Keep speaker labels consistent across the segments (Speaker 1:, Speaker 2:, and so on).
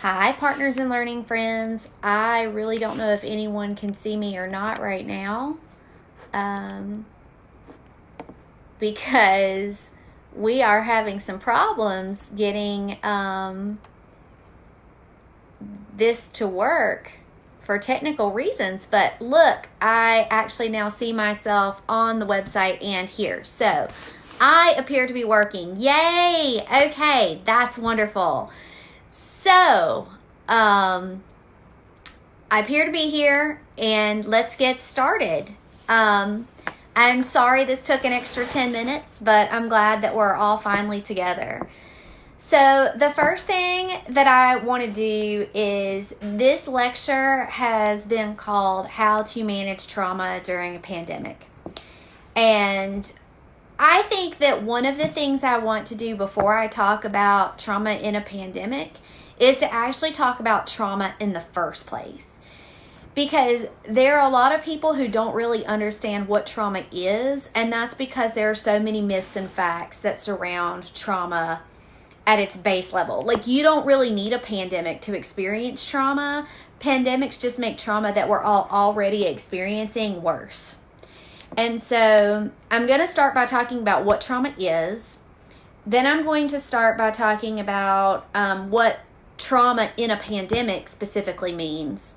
Speaker 1: Hi, partners in learning friends. I really don't know if anyone can see me or not right now um, because we are having some problems getting this to work for technical reasons. But look, I actually now see myself on the website and here. So I appear to be working. Yay! Okay, that's wonderful. So, I appear to be here, and let's get started. Um, I'm sorry this took an extra 10 minutes, but I'm glad that we're all finally together. So, the first thing that I want to do is this lecture has been called How to Manage Trauma During a Pandemic. And I think that one of the things I want to do before I talk about trauma in a pandemic is to actually talk about trauma in the first place. Because there are a lot of people who don't really understand what trauma is, and that's because there are so many myths and facts that surround trauma at its base level. Like, you don't really need a pandemic to experience trauma. Pandemics just make trauma that we're all already experiencing worse. And so I'm going to start by talking about what trauma is. Then I'm going to start by talking about what trauma in a pandemic specifically means.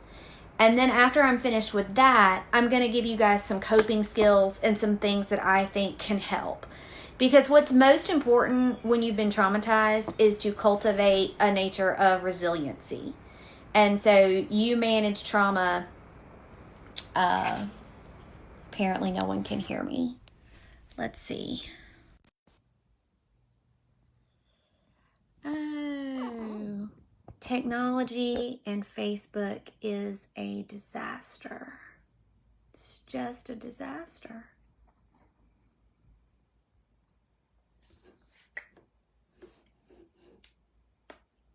Speaker 1: And then after I'm finished with that, I'm going to give you guys some coping skills and some things that I think can help. Because what's most important when you've been traumatized is to cultivate a nature of resiliency. And so you manage trauma. Apparently no one can hear me. Let's see. Oh, technology and Facebook is a disaster. It's just a disaster.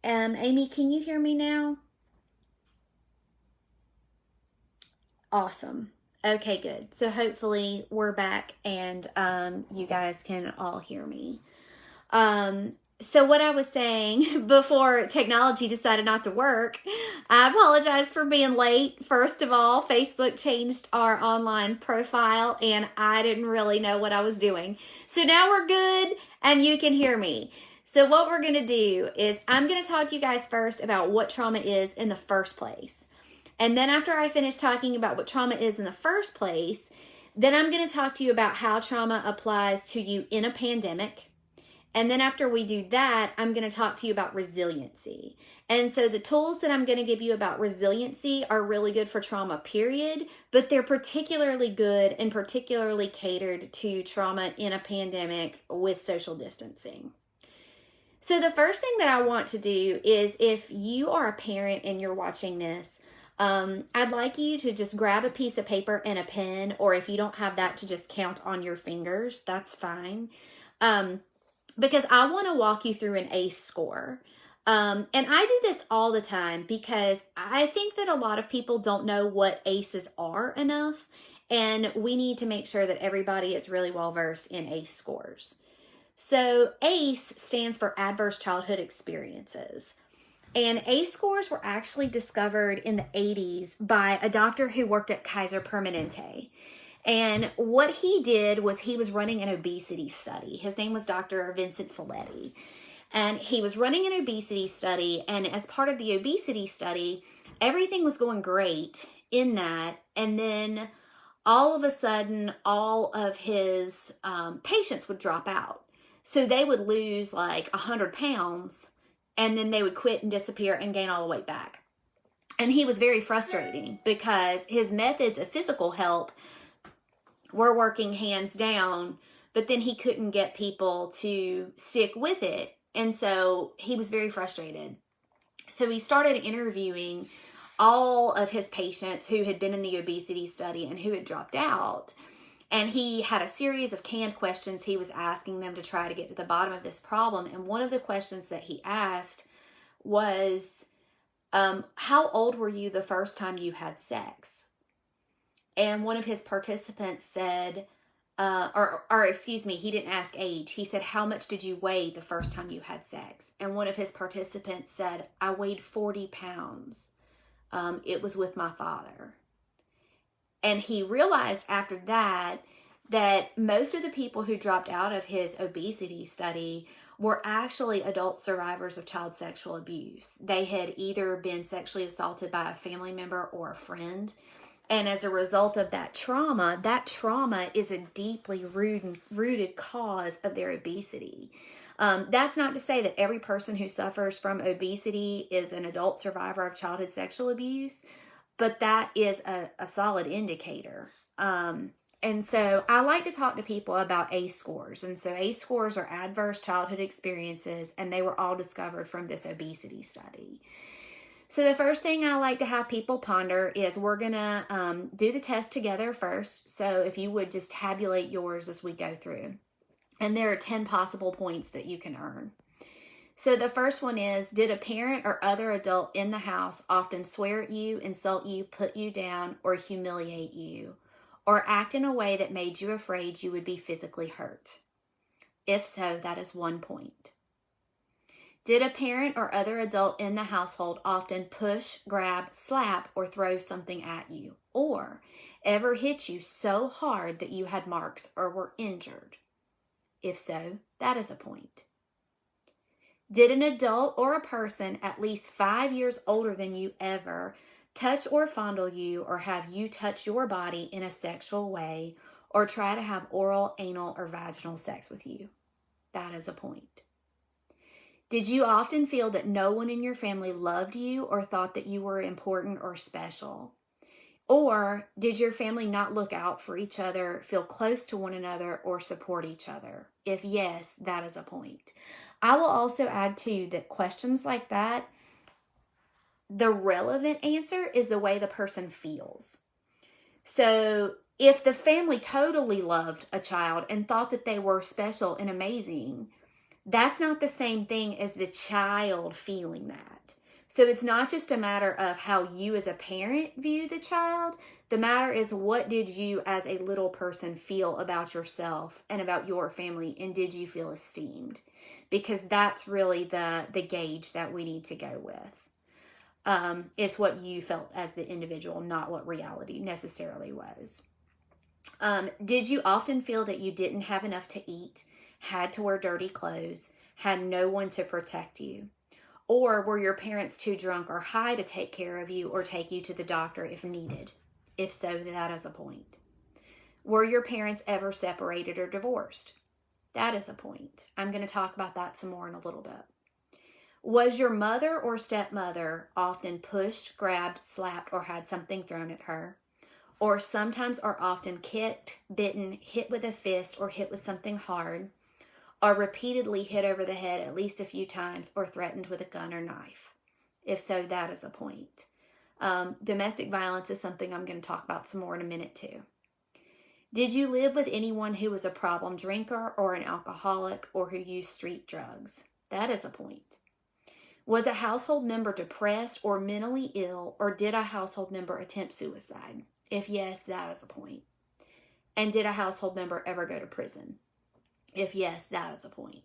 Speaker 1: Amy, can you hear me now? Awesome. Okay, good. So hopefully we're back and you guys can all hear me. So what I was saying before technology decided not to work, I apologize for being late. First of all, Facebook changed our online profile and I didn't really know what I was doing. So now we're good and you can hear me. So what we're going to do is I'm going to talk to you guys first about what trauma is in the first place. And then after I finish talking about what trauma is in the first place, then I'm going to talk to you about how trauma applies to you in a pandemic. And then after we do that, I'm going to talk to you about resiliency. And so the tools that I'm going to give you about resiliency are really good for trauma, period, but they're particularly good and particularly catered to trauma in a pandemic with social distancing. So the first thing that I want to do is, if you are a parent and you're watching this, I'd like you to just grab a piece of paper and a pen, or if you don't have that, to just count on your fingers. That's fine. Because I want to walk you through an ACE score. And I do this all the time because I think that a lot of people don't know what ACEs are enough. And we need to make sure that everybody is really well versed in ACE scores. So ACE stands for Adverse Childhood Experiences. And ACE scores were actually discovered in the 80s by a doctor who worked at Kaiser Permanente. And what he did was he was running an obesity study. His name was Dr. Vincent Folletti. And he was running an obesity study. And as part of the obesity study, everything was going great in that. And then all of a sudden, all of his patients would drop out. So they would lose like 100 pounds, and then they would quit and disappear and gain all the weight back. And he was very frustrating because his methods of physical help were working hands down, but then he couldn't get people to stick with it. And so he was very frustrated. So he started interviewing all of his patients who had been in the obesity study and who had dropped out. And he had a series of canned questions he was asking them to try to get to the bottom of this problem. And one of the questions that he asked was, how old were you the first time you had sex? And one of his participants said, or excuse me, he didn't ask age. He said, how much did you weigh the first time you had sex? And one of his participants said, I weighed 40 pounds. It was with my father. And he realized after that most of the people who dropped out of his obesity study were actually adult survivors of child sexual abuse. They had either been sexually assaulted by a family member or a friend. And as a result of that trauma is a deeply rooted cause of their obesity. That's not to say that every person who suffers from obesity is an adult survivor of childhood sexual abuse, but that is a solid indicator. And so I like to talk to people about ACE scores. And so ACE scores are adverse childhood experiences, and they were all discovered from this obesity study. So the first thing I like to have people ponder is we're going to do the test together first. So if you would just tabulate yours as we go through. And there are 10 possible points that you can earn. So the first one is, did a parent or other adult in the house often swear at you, insult you, put you down, or humiliate you, or act in a way that made you afraid you would be physically hurt? If so, that is 1 point. Did a parent or other adult in the household often push, grab, slap, or throw something at you, or ever hit you so hard that you had marks or were injured? If so, that is a point. Did an adult or a person at least 5 years older than you ever touch or fondle you, or have you touch your body in a sexual way, or try to have oral, anal, or vaginal sex with you? That is a point. Did you often feel that no one in your family loved you or thought that you were important or special? Or did your family not look out for each other, feel close to one another, or support each other? If yes, that is a point. I will also add too that questions like that, the relevant answer is the way the person feels. So if the family totally loved a child and thought that they were special and amazing, that's not the same thing as the child feeling that. So it's not just a matter of how you as a parent view the child. The matter is, what did you as a little person feel about yourself and about your family, and did you feel esteemed? Because that's really the gauge that we need to go with. It's what you felt as the individual, not what reality necessarily was. Did you often feel that you didn't have enough to eat, had to wear dirty clothes, had no one to protect you? Or were your parents too drunk or high to take care of you or take you to the doctor if needed? If so, that is a point. Were your parents ever separated or divorced? That is a point. I'm going to talk about that some more in a little bit. Was your mother or stepmother often pushed, grabbed, slapped, or had something thrown at her? Or sometimes or often kicked, bitten, hit with a fist, or hit with something hard, or repeatedly hit over the head at least a few times, or threatened with a gun or knife? If so, that is a point. Domestic violence is something I'm going to talk about some more in a minute too. Did you live with anyone who was a problem drinker or an alcoholic or who used street drugs? That is a point. Was a household member depressed or mentally ill, or did a household member attempt suicide? If yes, that is a point. And did a household member ever go to prison? If yes, that is a point.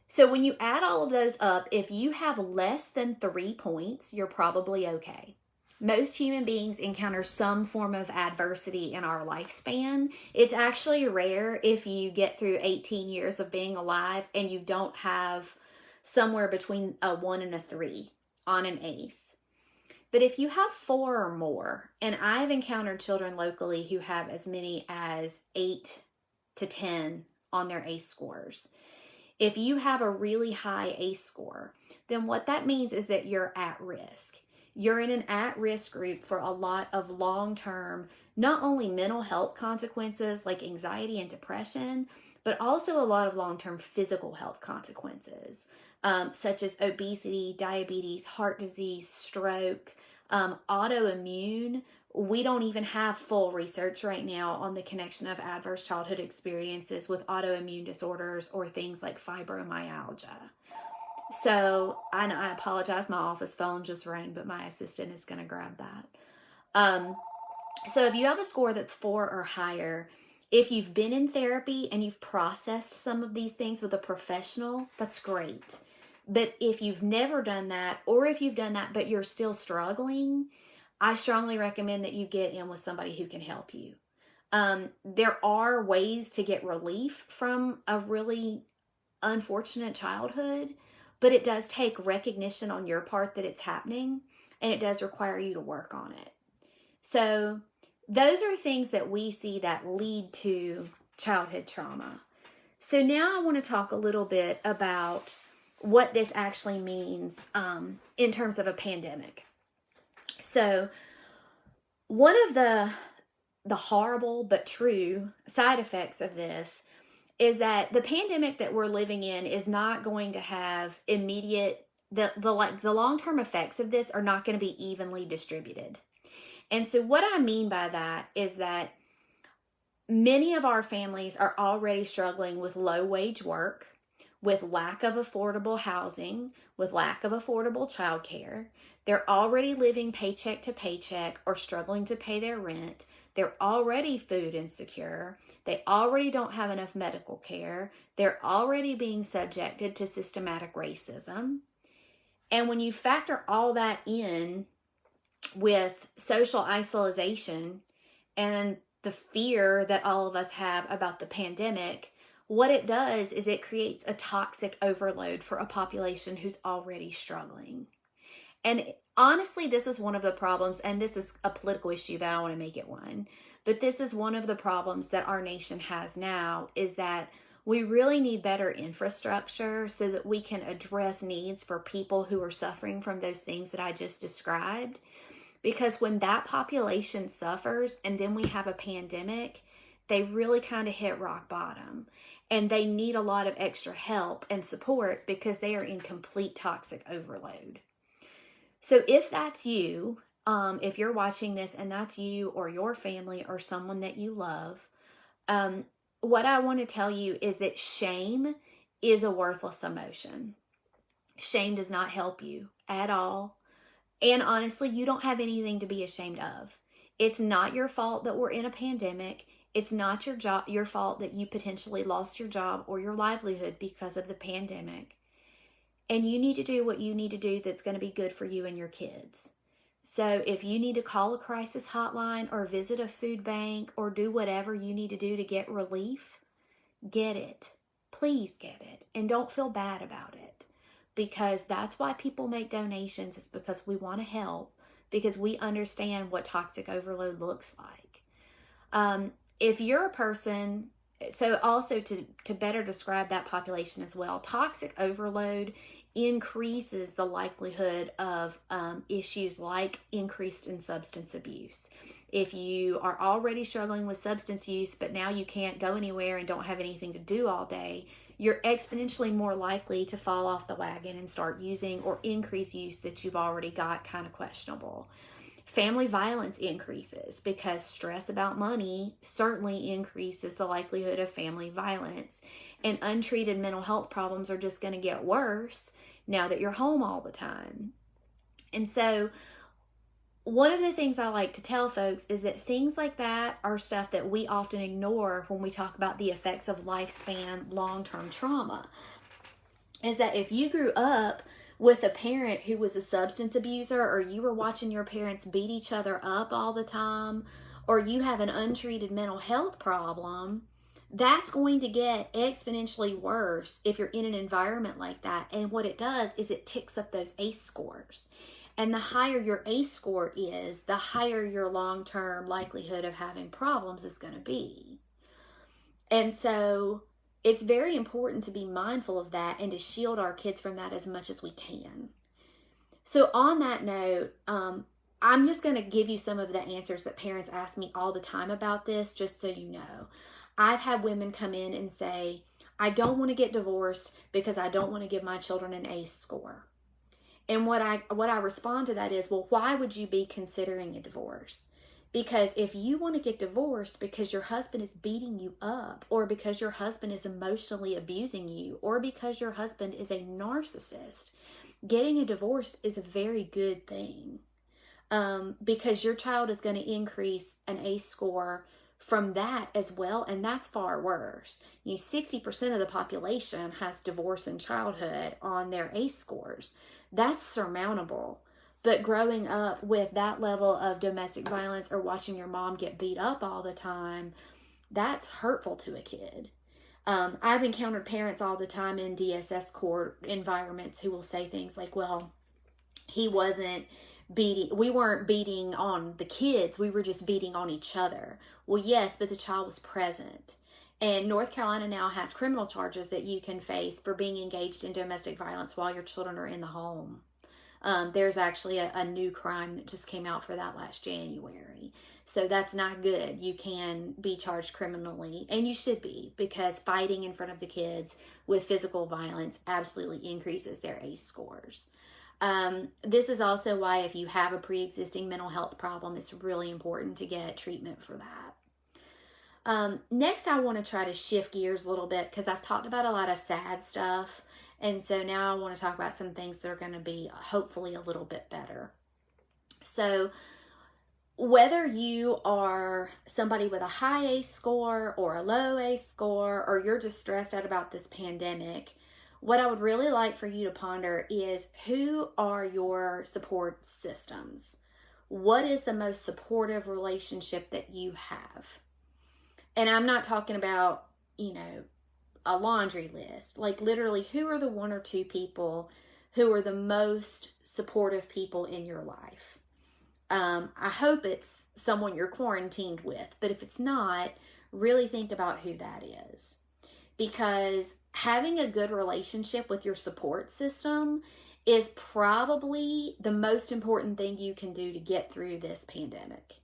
Speaker 1: So when you add all of those up, if you have less than 3 points, you're probably okay. Most human beings encounter some form of adversity in our lifespan. It's actually rare if you get through 18 years of being alive and you don't have somewhere between a 1 and a 3 on an ACE. But if you have 4 or more, and I've encountered children locally who have as many as 8 to 10 on their ACE scores. If you have a really high ACE score, then what that means is that you're at risk. You're in an at-risk group for a lot of long-term, not only mental health consequences like anxiety and depression, but also a lot of long-term physical health consequences, such as obesity, diabetes, heart disease, stroke, autoimmune. We don't even have full research right now on the connection of adverse childhood experiences with autoimmune disorders or things like fibromyalgia. So I apologize, my office phone just rang, but my assistant is going to grab that. So if you have a score that's 4 or higher, If you've been in therapy and you've processed some of these things with a professional, that's great. But if you've never done that, or if you've done that but you're still struggling, I strongly recommend that you get in with somebody who can help you. There are ways to get relief from a really unfortunate childhood, but it does take recognition on your part that it's happening, and it does require you to work on it. So those are things that we see that lead to childhood trauma. So now I want to talk a little bit about what this actually means in terms of a pandemic. So one of the horrible but true side effects of this is that the pandemic that we're living in is not going to have immediate, the long-term effects of this are not going to be evenly distributed. And so what I mean by that is that many of our families are already struggling with low wage work, with lack of affordable housing, with lack of affordable childcare. They're already living paycheck to paycheck or struggling to pay their rent. They're already food insecure. They already don't have enough medical care. They're already being subjected to systematic racism. And when you factor all that in with social isolation and the fear that all of us have about the pandemic, what it does is it creates a toxic overload for a population who's already struggling. And honestly, this is one of the problems, and this is a political issue, but I don't want to make it one. But this is one of the problems that our nation has now, is that we really need better infrastructure so that we can address needs for people who are suffering from those things that I just described. Because when that population suffers and then we have a pandemic, they really kind of hit rock bottom. And they need a lot of extra help and support because they are in complete toxic overload. So if that's you, if you're watching this and that's you or your family or someone that you love, what I want to tell you is that shame is a worthless emotion. Shame does not help you at all. And honestly, you don't have anything to be ashamed of. It's not your fault that we're in a pandemic. It's not your fault that you potentially lost your job or your livelihood because of the pandemic. And you need to do what you need to do that's going to be good for you and your kids. So if you need to call a crisis hotline or visit a food bank or do whatever you need to do to get relief, get it. Please get it. And don't feel bad about it. Because that's why people make donations. It's because we want to help. Because we understand what toxic overload looks like. If you're a person, so also to better describe that population as well, toxic overload increases the likelihood of issues like increased in substance abuse. If you are already struggling with substance use, but now you can't go anywhere and don't have anything to do all day, you're exponentially more likely to fall off the wagon and start using or increase use that you've already got kind of questionable. Family violence increases because stress about money certainly increases the likelihood of family violence. And untreated mental health problems are just going to get worse now that you're home all the time. And so one of the things I like to tell folks is that things like that are stuff that we often ignore when we talk about the effects of lifespan long-term trauma. Is that if you grew up with a parent who was a substance abuser, or you were watching your parents beat each other up all the time, or you have an untreated mental health problem, that's going to get exponentially worse if you're in an environment like that. And what it does is it ticks up those ACE scores. And the higher your ACE score is, the higher your long-term likelihood of having problems is going to be. And so it's very important to be mindful of that and to shield our kids from that as much as we can. So on that note, I'm just going to give you some of the answers that parents ask me all the time about this, just so you know. I've had women come in and say, I don't want to get divorced because I don't want to give my children an ACE score. And what I respond to that is, well, why would you be considering a divorce? Because if you want to get divorced because your husband is beating you up, or because your husband is emotionally abusing you, or because your husband is a narcissist, getting a divorce is a very good thing. Because your child is going to increase an ACE score from that as well, and that's far worse. 60% of the population has divorce in childhood on their ACE scores. That's surmountable. But growing up with that level of domestic violence or watching your mom get beat up all the time, that's hurtful to a kid. I've encountered parents all the time in DSS court environments who will say things like, well, we weren't beating on the kids, we were just beating on each other. Well, yes, but the child was present. And North Carolina now has criminal charges that you can face for being engaged in domestic violence while your children are in the home. There's actually a new crime that just came out for that last January. So that's not good. You can be charged criminally, and you should be, because fighting in front of the kids with physical violence absolutely increases their ACE scores. This is also why if you have a pre-existing mental health problem, it's really important to get treatment for that. Next, I want to try to shift gears a little bit, because I've talked about a lot of sad stuff. And so now I want to talk about some things that are going to be hopefully a little bit better. So whether you are somebody with a high ACE score or a low ACE score, or you're just stressed out about this pandemic, what I would really like for you to ponder is, who are your support systems? What is the most supportive relationship that you have? And I'm not talking about, a laundry list. Like, literally, who are the one or two people who are the most supportive people in your life? I hope it's someone you're quarantined with, but if it's not, really think about who that is. Because having a good relationship with your support system is probably the most important thing you can do to get through this pandemic.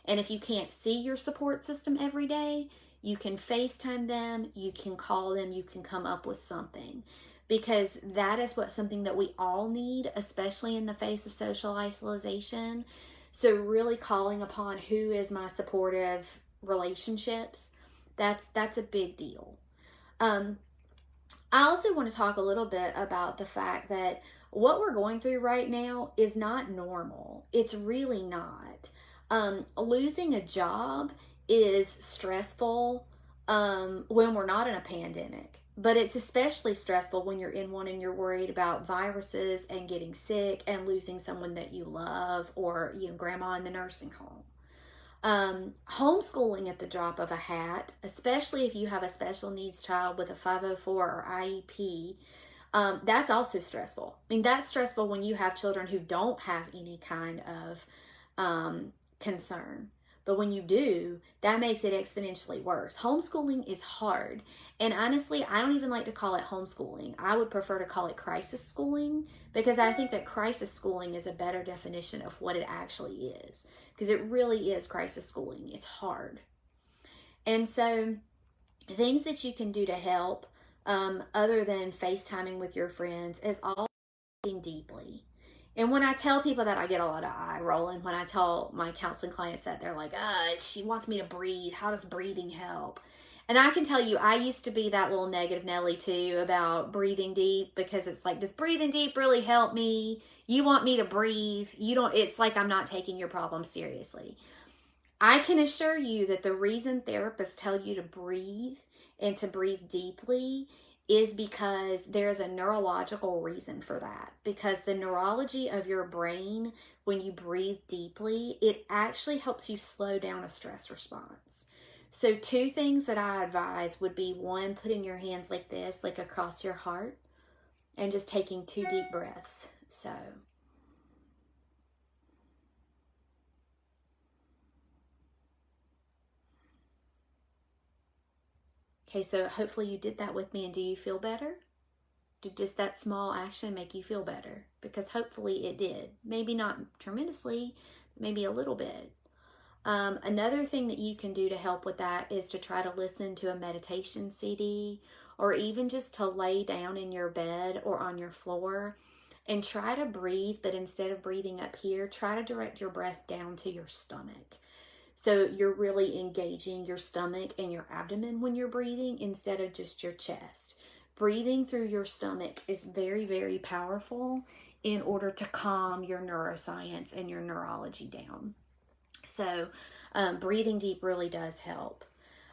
Speaker 1: And if you can't see your support system every day, you can FaceTime them, you can call them, you can come up with something. Because that is something that we all need, especially in the face of social isolation. So really calling upon who is my supportive relationships, that's a big deal. I also want to talk a little bit about the fact that what we're going through right now is not normal. It's really not. Losing a job is stressful when we're not in a pandemic, but it's especially stressful when you're in one and you're worried about viruses and getting sick and losing someone that you love, or grandma in the nursing home. Homeschooling at the drop of a hat, especially if you have a special needs child with a 504 or IEP, that's also stressful. I mean, that's stressful when you have children who don't have any kind of concern. But when you do, that makes it exponentially worse. Homeschooling is hard. And honestly, I don't even like to call it homeschooling. I would prefer to call it crisis schooling, because I think that crisis schooling is a better definition of what it actually is. Because it really is crisis schooling. It's hard. And so things that you can do to help, other than FaceTiming with your friends, is all breathing deeply. And when I tell people that, I get a lot of eye rolling. When I tell my counseling clients that, they're like, she wants me to breathe. How does breathing help? And I can tell you, I used to be that little negative Nelly too about breathing deep, because it's like, does breathing deep really help me? You want me to breathe? It's like I'm not taking your problem seriously. I can assure you that the reason therapists tell you to breathe and to breathe deeply is because there's a neurological reason for that. Because the neurology of your brain, when you breathe deeply, it actually helps you slow down a stress response. So 2 things that I advise would be, 1, putting your hands like this, like across your heart, and just taking 2 deep breaths. So okay, so hopefully you did that with me, and do you feel better? Did just that small action make you feel better? Because hopefully it did. Maybe not tremendously, maybe a little bit. Another thing that you can do to help with that is to try to listen to a meditation CD, or even just to lay down in your bed or on your floor and try to breathe, but instead of breathing up here, try to direct your breath down to your stomach. So you're really engaging your stomach and your abdomen when you're breathing, instead of just your chest. Breathing through your stomach is very, very powerful in order to calm your neuroscience and your neurology down. So breathing deep really does help.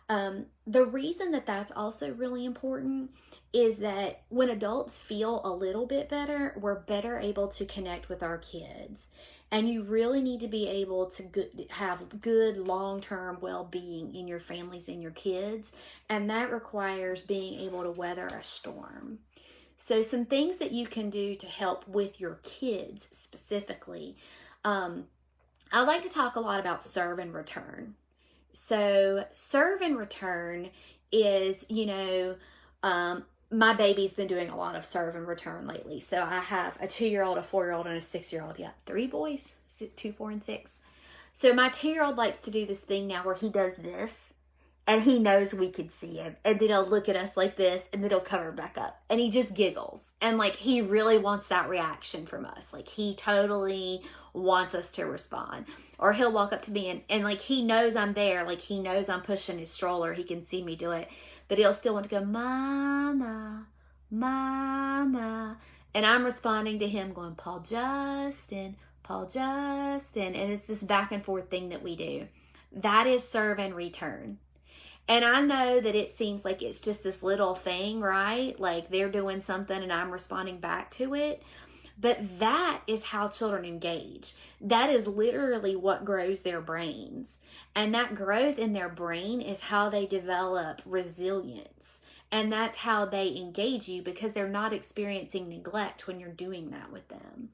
Speaker 1: The reason that that's also really important is that when adults feel a little bit better, we're better able to connect with our kids. And you really need to be able to have good long-term well-being in your families and your kids. And that requires being able to weather a storm. So some things that you can do to help with your kids specifically. I like to talk a lot about serve and return. So serve and return is, my baby's been doing a lot of serve and return lately. So I have a 2-year-old, a 4-year-old, and a 6-year-old. Yeah, 3 boys, 2, 4, and 6. So my 2-year-old likes to do this thing now where he does this, and he knows we could see him, and then he'll look at us like this, and then he'll cover back up, and he just giggles, and like he really wants that reaction from us. Like he totally wants us to respond. Or he'll walk up to me and like he knows I'm there, like he knows I'm pushing his stroller, he can see me do it, but he'll still want to go, mama, mama, and I'm responding to him going, Paul Justin, Paul Justin, and it's this back and forth thing that we do. That is serve and return. And I know that it seems like it's just this little thing, right? Like they're doing something and I'm responding back to it. But that is how children engage. That is literally what grows their brains. And that growth in their brain is how they develop resilience. And that's how they engage you, because they're not experiencing neglect when you're doing that with them.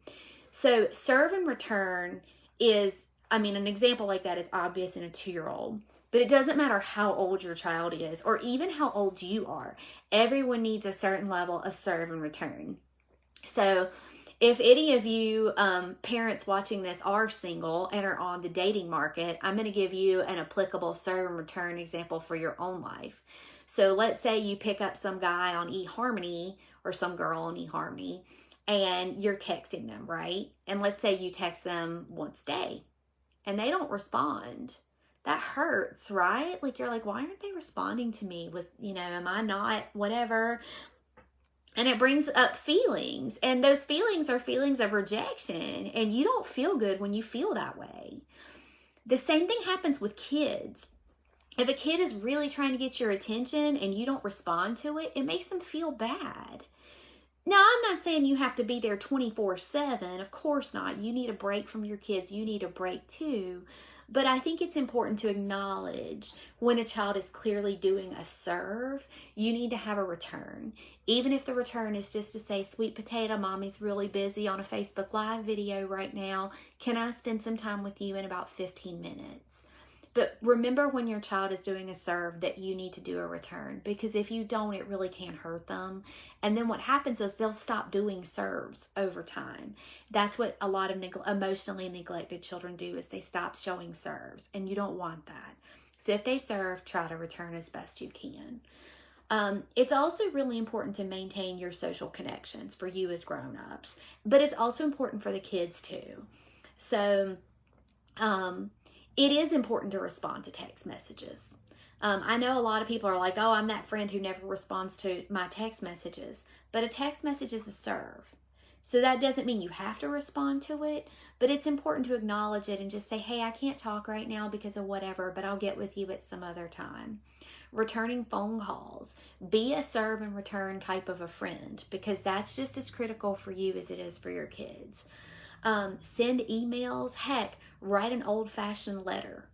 Speaker 1: So serve and return is, an example like that is obvious in a 2-year-old. But it doesn't matter how old your child is or even how old you are. Everyone needs a certain level of serve and return. So if any of you parents watching this are single and are on the dating market, I'm going to give you an applicable serve and return example for your own life. So let's say you pick up some guy on eHarmony or some girl on eHarmony and you're texting them, right? And let's say you text them once a day and they don't respond. That hurts, right? Like you're like, why aren't they responding to me? Am I not whatever? And it brings up feelings, and those feelings are feelings of rejection, and you don't feel good when you feel that way. The same thing happens with kids. If a kid is really trying to get your attention and you don't respond to it, it makes them feel bad. Now, I'm not saying you have to be there 24/7. Of course not. You need a break from your kids. You need a break too. But I think it's important to acknowledge when a child is clearly doing a serve, you need to have a return. Even if the return is just to say, sweet potato, mommy's really busy on a Facebook Live video right now. Can I spend some time with you in about 15 minutes? But remember when your child is doing a serve that you need to do a return, because if you don't, it really can hurt them. And then what happens is they'll stop doing serves over time. That's what a lot of emotionally neglected children do, is they stop showing serves, and you don't want that. So if they serve, try to return as best you can. It's also really important to maintain your social connections for you as grown-ups, but it's also important for the kids too. So, it is important to respond to text messages. I know a lot of people are like, oh, I'm that friend who never responds to my text messages. But a text message is a serve. So that doesn't mean you have to respond to it, but it's important to acknowledge it and just say, hey, I can't talk right now because of whatever, but I'll get with you at some other time. Returning phone calls. Be a serve and return type of a friend, because that's just as critical for you as it is for your kids. Send emails. Heck, write an old-fashioned letter.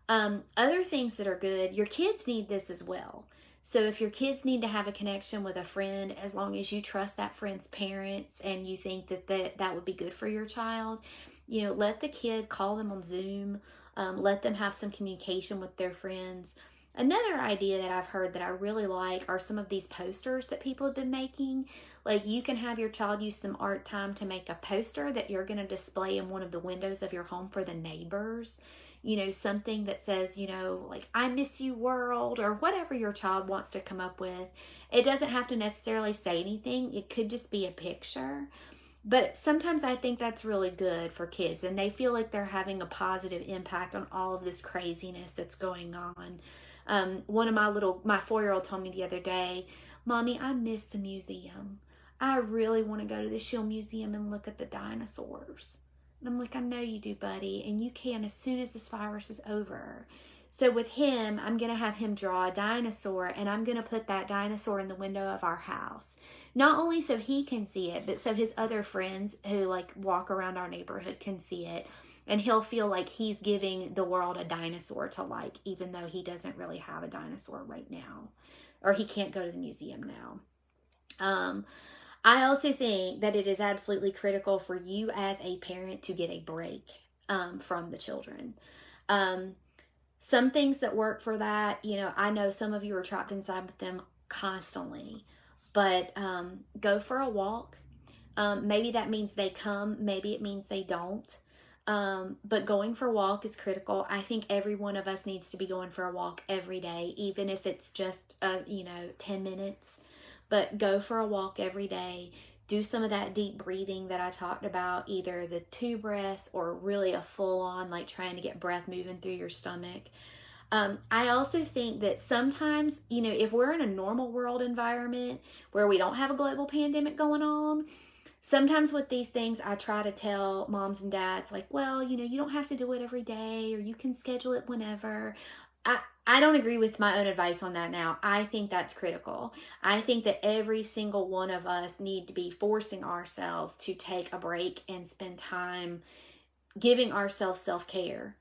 Speaker 1: Other things that are good, your kids need this as well. So if your kids need to have a connection with a friend, as long as you trust that friend's parents and you think that would be good for your child, let the kid call them on Zoom. Let them have some communication with their friends. Another idea that I've heard that I really like are some of these posters that people have been making. Like, you can have your child use some art time to make a poster that you're going to display in one of the windows of your home for the neighbors. Something that says, like, I miss you world, or whatever your child wants to come up with. It doesn't have to necessarily say anything. It could just be a picture. But sometimes I think that's really good for kids, and they feel like they're having a positive impact on all of this craziness that's going on. One of my 4-year-old told me the other day, Mommy, I miss the museum. I really want to go to the Shield Museum and look at the dinosaurs. And I'm like, I know you do, buddy. And you can as soon as this virus is over. So with him, I'm going to have him draw a dinosaur, and I'm going to put that dinosaur in the window of our house. Not only so he can see it, but so his other friends who like walk around our neighborhood can see it. And he'll feel like he's giving the world a dinosaur to like, even though he doesn't really have a dinosaur right now. Or he can't go to the museum now. I also think that it is absolutely critical for you as a parent to get a break from the children. Some things that work for that, you know, I know some of you are trapped inside with them constantly, but go for a walk. Maybe that means they come, maybe it means they don't. But going for a walk is critical. I think every one of us needs to be going for a walk every day, even if it's just, 10 minutes. But go for a walk every day. Do some of that deep breathing that I talked about, either the 2 breaths or really a full on, like trying to get breath moving through your stomach. I also think that sometimes, you know, if we're in a normal world environment where we don't have a global pandemic going on, sometimes with these things, I try to tell moms and dads, like, well, you know, you don't have to do it every day, or you can schedule it whenever. I don't agree with my own advice on that now. I think that's critical. I think that every single one of us need to be forcing ourselves to take a break and spend time giving ourselves self-care,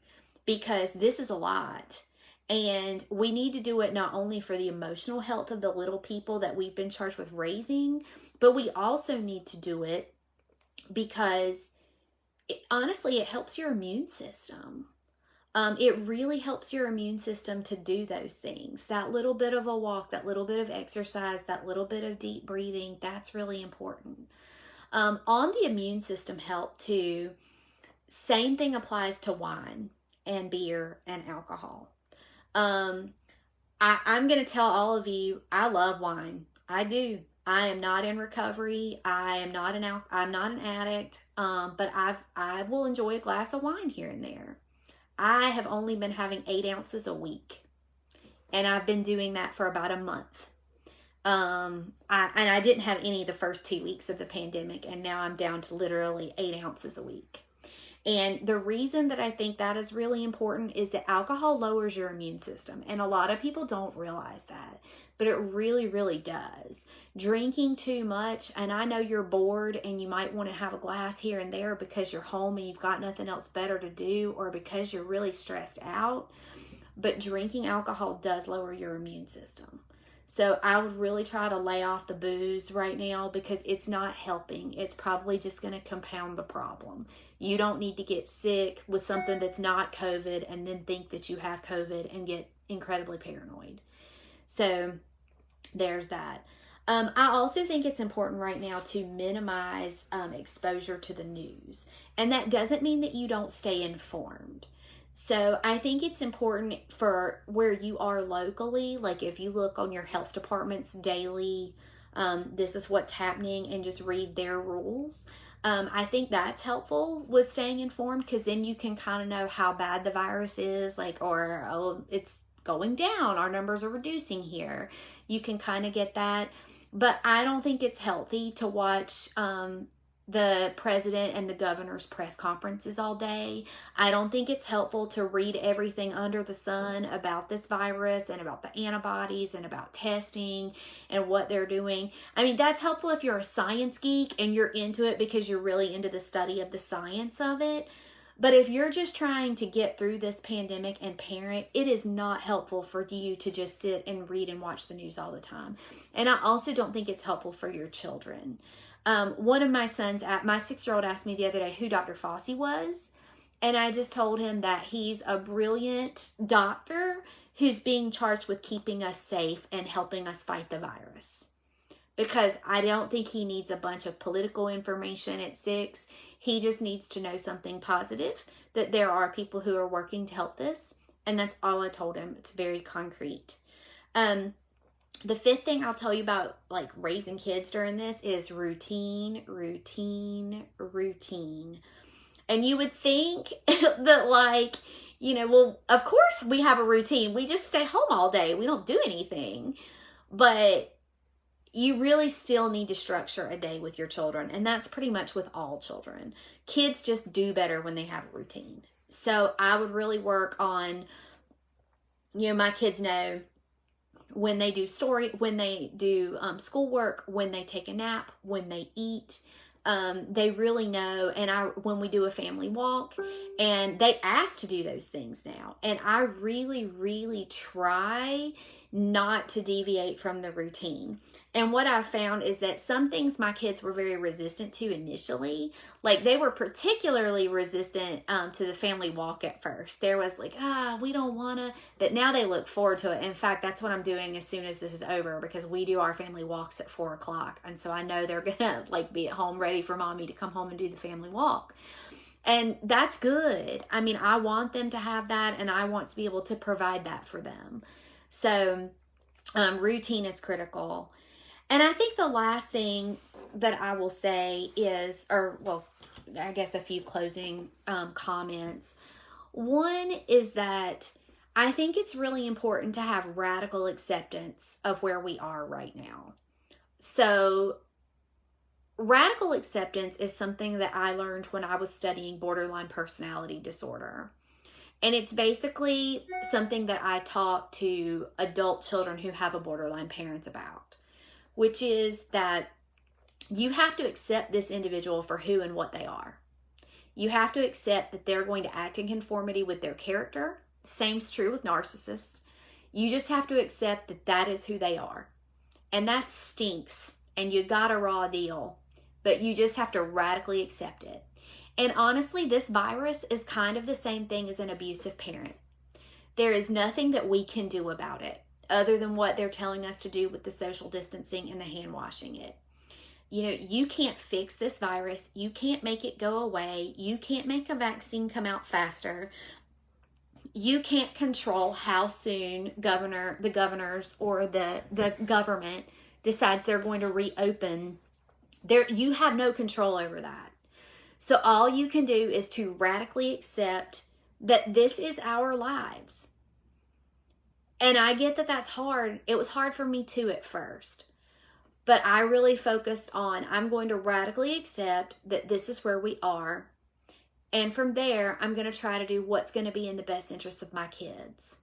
Speaker 1: because this is a lot. And we need to do it not only for the emotional health of the little people that we've been charged with raising, but we also need to do it because honestly, it helps your immune system. It really helps your immune system to do those things. That little bit of a walk, that little bit of exercise, that little bit of deep breathing, that's really important. On the immune system health too, same thing applies to wine and beer and alcohol. I'm going to tell all of you, I love wine. I do. I am not in recovery. I'm not an addict. But I will enjoy a glass of wine here and there. I have only been having 8 ounces a week, and I've been doing that for about a month. I didn't have any the first 2 weeks of the pandemic, and now I'm down to literally 8 ounces a week. And the reason that I think that is really important is that alcohol lowers your immune system. And a lot of people don't realize that, but it really, really does. Drinking too much, and I know you're bored and you might want to have a glass here and there because you're home and you've got nothing else better to do, or because you're really stressed out. But drinking alcohol does lower your immune system. So I would really try to lay off the booze right now, because it's not helping. It's probably just going to compound the problem. You don't need to get sick with something that's not COVID and then think that you have COVID and get incredibly paranoid. So there's that. I also think it's important right now to minimize exposure to the news. And that doesn't mean that you don't stay informed. So I think it's important for where you are locally, like if you look on your health department's daily, this is what's happening, and just read their rules. I think that's helpful with staying informed, because then you can kind of know how bad the virus is, like, or, oh, it's going down, our numbers are reducing here. You can kind of get that. But I don't think it's healthy to watch the president and the governor's press conferences all day. I don't think it's helpful to read everything under the sun about this virus and about the antibodies and about testing and what they're doing. I mean, that's helpful if you're a science geek and you're into it because you're really into the study of the science of it. But if you're just trying to get through this pandemic and parent, it is not helpful for you to just sit and read and watch the news all the time. And I also don't think it's helpful for your children. One of my sons, my 6-year-old, asked me the other day who Dr. Fauci was. And I just told him that he's a brilliant doctor who's being charged with keeping us safe and helping us fight the virus. Because I don't think he needs a bunch of political information at 6. He just needs to know something positive, that there are people who are working to help this. And that's all I told him. It's very concrete. The 5th thing I'll tell you about, like, raising kids during this is routine, routine, routine. And you would think that, like, you know, well, of course we have a routine. We just stay home all day. We don't do anything. But you really still need to structure a day with your children. And that's pretty much with all children. Kids just do better when they have a routine. So I would really work on, my kids know when they do schoolwork, when they take a nap, when they eat. They really know. And when we do a family walk, and they ask to do those things now, and I really, really try not to deviate from the routine. And what I found is that some things my kids were very resistant to initially. Like, they were particularly resistant to the family walk at first. There was like, we don't want to. But now they look forward to it. In fact, that's what I'm doing as soon as this is over, because we do our family walks at 4 o'clock. And so I know they're going to like be at home ready for mommy to come home and do the family walk. And that's good. I mean, I want them to have that, and I want to be able to provide that for them. So routine is critical. And I think the last thing that I will say is, I guess a few closing comments. One is that I think it's really important to have radical acceptance of where we are right now. So radical acceptance is something that I learned when I was studying borderline personality disorder. And it's basically something that I talk to adult children who have a borderline parent about, which is that you have to accept this individual for who and what they are. You have to accept that they're going to act in conformity with their character. Same's true with narcissists. You just have to accept that that is who they are. And that stinks. And you got a raw deal. But you just have to radically accept it. And honestly, this virus is kind of the same thing as an abusive parent. There is nothing that we can do about it other than what they're telling us to do with the social distancing and the hand washing it. You can't fix this virus. You can't make it go away. You can't make a vaccine come out faster. You can't control how soon the governors or the government decides they're going to reopen. You have no control over that. So all you can do is to radically accept that this is our lives. And I get that that's hard. It was hard for me too at first. But I really focused on, I'm going to radically accept that this is where we are. And from there, I'm going to try to do what's going to be in the best interest of my kids.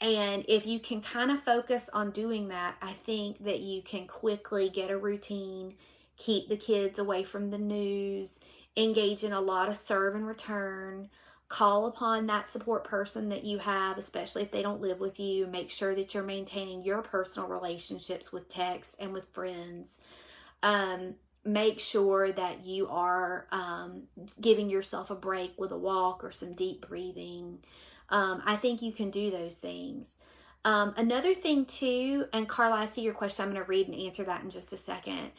Speaker 1: And if you can kind of focus on doing that, I think that you can quickly get a routine, keep the kids away from the news, engage in a lot of serve and return, call upon that support person that you have, especially if they don't live with you. Make sure that you're maintaining your personal relationships with texts and with friends. Make sure that you are giving yourself a break with a walk or some deep breathing. I think you can do those things. Another thing too, and Carla, I see your question. I'm going to read and answer that in just a second.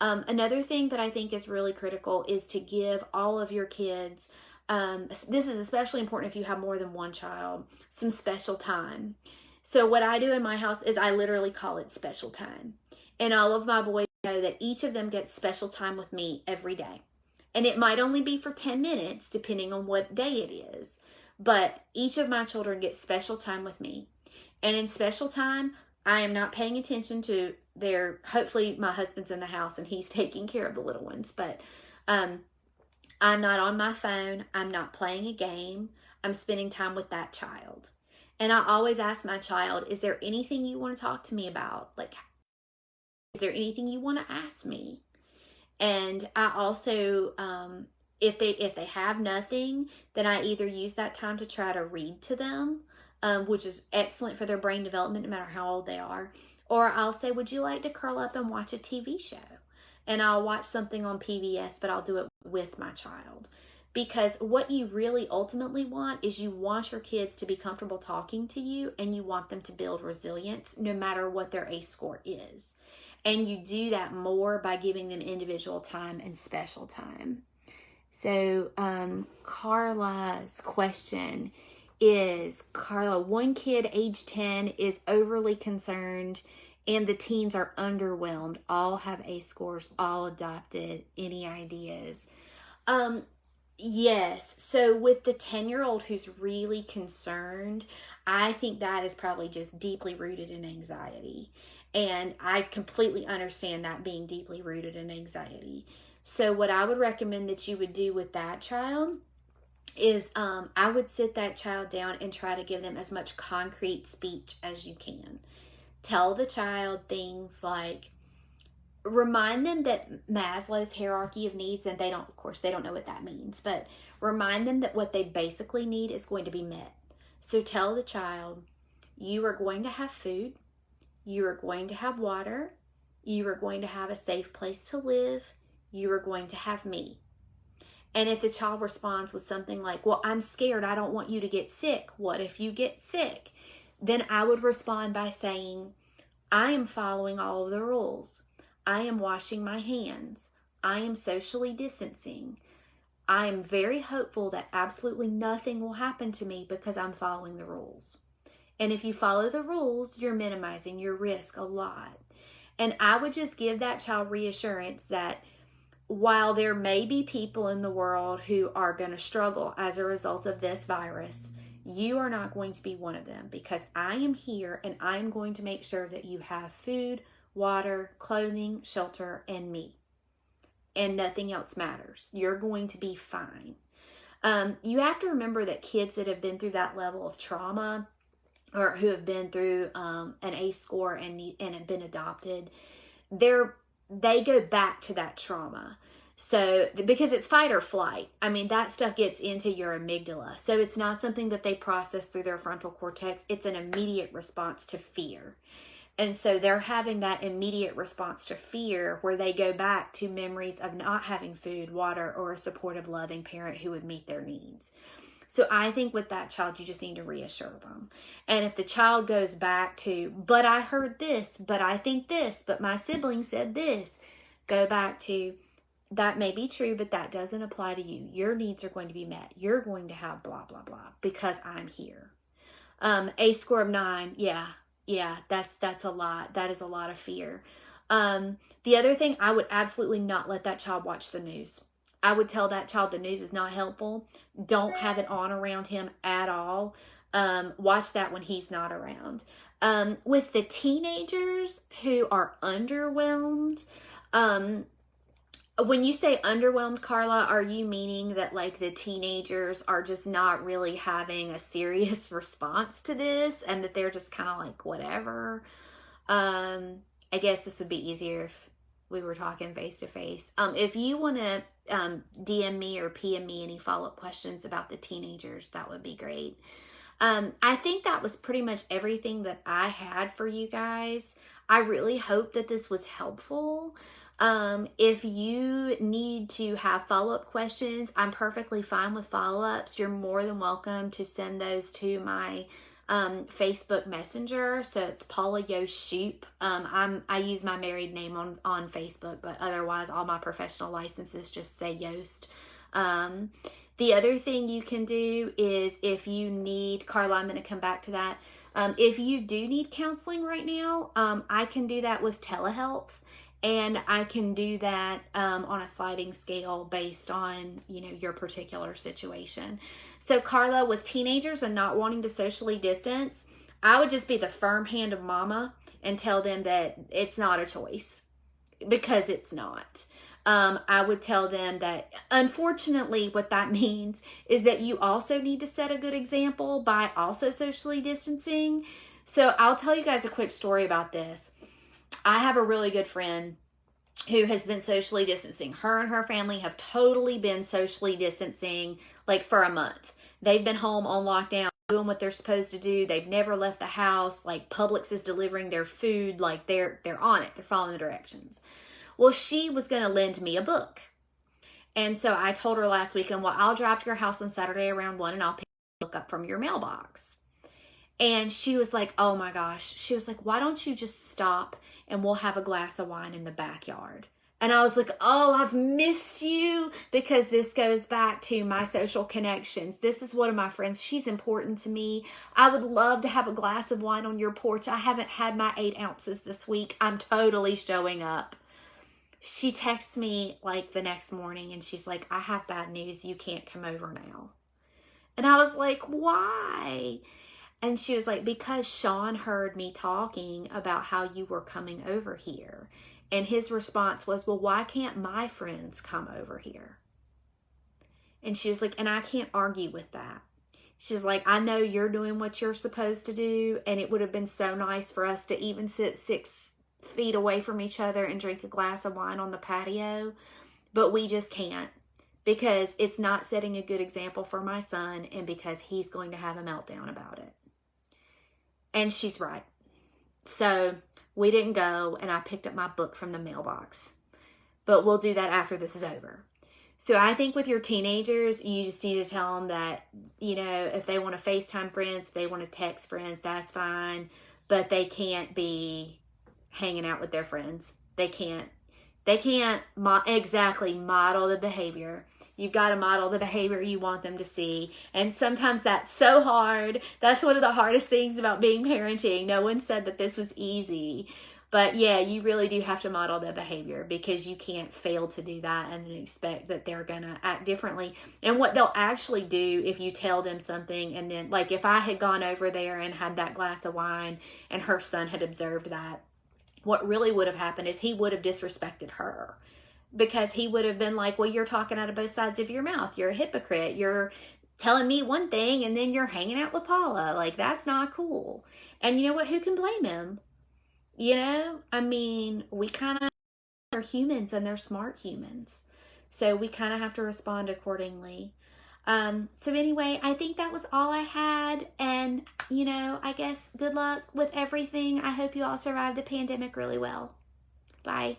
Speaker 1: Another thing that I think is really critical is to give all of your kids, this is especially important if you have more than one child, some special time. So what I do in my house is I literally call it special time. And all of my boys know that each of them gets special time with me every day. And it might only be for 10 minutes, depending on what day it is. But each of my children gets special time with me. And in special time, I am not paying attention to hopefully my husband's in the house and he's taking care of the little ones. But I'm not on my phone. I'm not playing a game. I'm spending time with that child. And I always ask my child, is there anything you want to talk to me about? Like, is there anything you want to ask me? And I also, if they have nothing, then I either use that time to try to read to them, which is excellent for their brain development no matter how old they are. Or I'll say, would you like to curl up and watch a TV show? And I'll watch something on PBS, but I'll do it with my child. Because what you really ultimately want is you want your kids to be comfortable talking to you, and you want them to build resilience no matter what their ACE score is. And you do that more by giving them individual time and special time. So Carla's question is, Carla, one kid age 10 is overly concerned and the teens are underwhelmed. All have ACE scores, all adopted. Any ideas? Yes. So with the 10-year-old who's really concerned, I think that is probably just deeply rooted in anxiety. And I completely understand that being deeply rooted in anxiety. So, what I would recommend that you would do with that child is I would sit that child down and try to give them as much concrete speech as you can. Tell the child things like, remind them that Maslow's hierarchy of needs, and they don't, of course, they don't know what that means, but remind them that what they basically need is going to be met. So tell the child, you are going to have food, you are going to have water, you are going to have a safe place to live, you are going to have me. And if the child responds with something like, well, I'm scared, I don't want you to get sick, what if you get sick? Then I would respond by saying, I am following all of the rules. I am washing my hands. I am socially distancing. I am very hopeful that absolutely nothing will happen to me because I'm following the rules. And if you follow the rules, you're minimizing your risk a lot. And I would just give that child reassurance that while there may be people in the world who are going to struggle as a result of this virus, you are not going to be one of them, because I am here and I'm going to make sure that you have food, water, clothing, shelter, and me. And nothing else matters. You're going to be fine. You have to remember that kids that have been through that level of trauma, or who have been through an ACE score and have been adopted, they go back to that trauma. So, because it's fight or flight, I mean, that stuff gets into your amygdala. So it's not something that they process through their frontal cortex. It's an immediate response to fear. And so they're having that immediate response to fear where they go back to memories of not having food, water, or a supportive, loving parent who would meet their needs. So I think with that child, you just need to reassure them. And if the child goes back to, but I heard this, but I think this, but my sibling said this, go back to, that may be true, but that doesn't apply to you. Your needs are going to be met. You're going to have blah, blah, blah, because I'm here. ACE score of 9, yeah, that's a lot. That is a lot of fear. The other thing, I would absolutely not let that child watch the news. I would tell that child the news is not helpful. Don't have it on around him at all. Watch that when he's not around. With the teenagers who are underwhelmed, when you say underwhelmed, Carla, are you meaning that like the teenagers are just not really having a serious response to this and that they're just kind of like whatever? I guess this would be easier if we were talking face to face. If you want to DM me or PM me any follow-up questions about the teenagers, that would be great. I think that was pretty much everything that I had for you guys. I really hope that this was helpful. If you need to have follow-up questions, I'm perfectly fine with follow-ups. You're more than welcome to send those to my Facebook Messenger. So it's Paula Yost Shoop. I use my married name on Facebook, but otherwise all my professional licenses just say Yost. The other thing you can do is, if you need, Carla, I'm going to come back to that. If you do need counseling right now, I can do that with telehealth. And I can do that on a sliding scale based on, your particular situation. So Carla, with teenagers and not wanting to socially distance, I would just be the firm hand of mama and tell them that it's not a choice, because it's not. I would tell them that, unfortunately, what that means is that you also need to set a good example by also socially distancing. So I'll tell you guys a quick story about this. I have a really good friend who has been socially distancing. Her and her family have totally been socially distancing like for a month. They've been home on lockdown, doing what they're supposed to do. They've never left the house. Like Publix is delivering their food. Like they're on it. They're following the directions. Well, she was going to lend me a book. And so I told her last weekend, well, I'll drive to your house on Saturday around 1 and I'll pick the book up from your mailbox. And she was like, oh my gosh. She was like, why don't you just stop and we'll have a glass of wine in the backyard? And I was like, oh, I've missed you, because this goes back to my social connections. This is one of my friends. She's important to me. I would love to have a glass of wine on your porch. I haven't had my 8 ounces this week. I'm totally showing up. She texts me like the next morning and she's like, I have bad news. You can't come over now. And I was like, why? And she was like, because Sean heard me talking about how you were coming over here. And his response was, well, why can't my friends come over here? And she was like, and I can't argue with that. She's like, I know you're doing what you're supposed to do, and it would have been so nice for us to even sit 6 feet away from each other and drink a glass of wine on the patio, but we just can't, because it's not setting a good example for my son, and because he's going to have a meltdown about it. And she's right. So we didn't go, and I picked up my book from the mailbox. But we'll do that after this is over. So I think with your teenagers, you just need to tell them that, you know, if they want to FaceTime friends, if they want to text friends, that's fine. But they can't be hanging out with their friends. They can't exactly model the behavior. You've got to model the behavior you want them to see. And sometimes that's so hard. That's one of the hardest things about being parenting. No one said that this was easy. But yeah, you really do have to model the behavior, because you can't fail to do that and then expect that they're going to act differently. And what they'll actually do if you tell them something, and then, like, if I had gone over there and had that glass of wine and her son had observed that, what really would have happened is he would have disrespected her, because he would have been like, well, you're talking out of both sides of your mouth. You're a hypocrite. You're telling me one thing and then you're hanging out with Paula. Like, that's not cool. And you know what? Who can blame him? You know, I mean, we kind of are humans, and they're smart humans. So we kind of have to respond accordingly. So anyway, I think that was all I had. And, you know, I guess good luck with everything. I hope you all survived the pandemic really well. Bye.